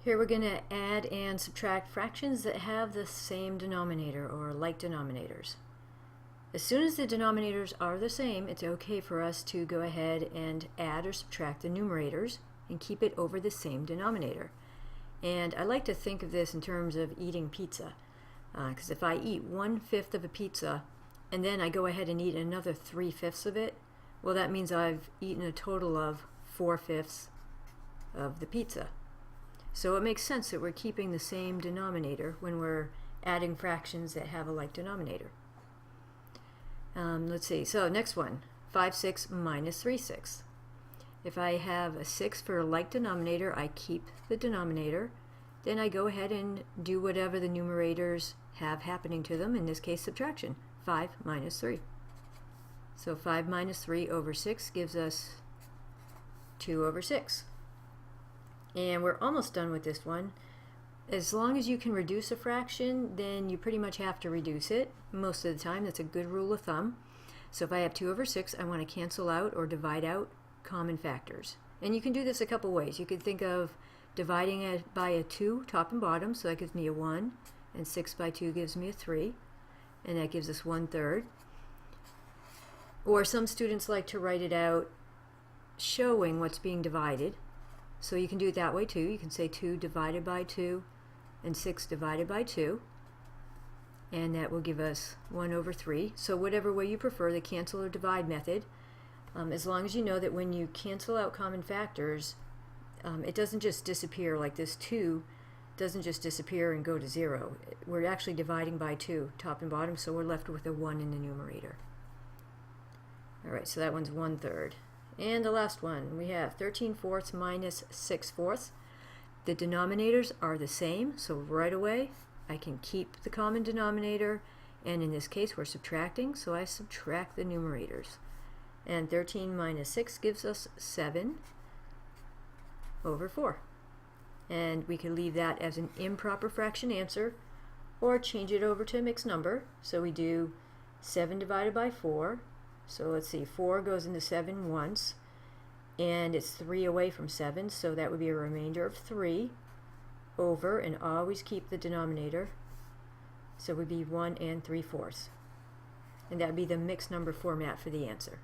Here we're going to add and subtract fractions that have the same denominator or like denominators. As soon as the denominators are the same, it's okay for us to go ahead and add or subtract the numerators and keep it over the same denominator. And I like to think of this in terms of eating pizza, because if I eat 1/5 of a pizza and then I go ahead and eat another 3/5 of it, well, that means I've eaten a total of 4/5 of the pizza. So it makes sense that we're keeping the same denominator when we're adding fractions that have a like denominator. Let's see, so next one, 5/6 minus 3/6. If I have a 6 for a like denominator, I keep the denominator. Then I go ahead and do whatever the numerators have happening to them, in this case subtraction, 5 minus 3. So 5 minus 3 over 6 gives us 2 over 6. And we're almost done with this one. As long as you can reduce a fraction, then you pretty much have to reduce it. Most of the time, that's a good rule of thumb. So if I have 2 over 6, I want to cancel out or divide out common factors. And you can do this a couple ways. You could think of dividing it by a 2, top and bottom, so that gives me a 1, and 6 by 2 gives me a 3, and that gives us 1/3. Or some students like to write it out showing what's being divided. So you can do it that way too. You can say 2 divided by 2 and 6 divided by 2, and that will give us 1 over 3. So whatever way you prefer, the cancel or divide method, as long as you know that when you cancel out common factors, it doesn't just disappear, like this 2 doesn't just disappear and go to 0. We're actually dividing by 2, top and bottom, so we're left with a 1 in the numerator. Alright, so that one's 1/3. And the last one, we have 13/4 minus 6/4. The denominators are the same, so right away I can keep the common denominator, and in this case we're subtracting, so I subtract the numerators. And 13 minus 6 gives us 7 over 4. And we can leave that as an improper fraction answer, or change it over to a mixed number. So we do 7 divided by 4. So let's see, 4 goes into 7 once, and it's 3 away from 7, so that would be a remainder of 3 over, and always keep the denominator, so it would be 1 3/4. And that would be the mixed number format for the answer.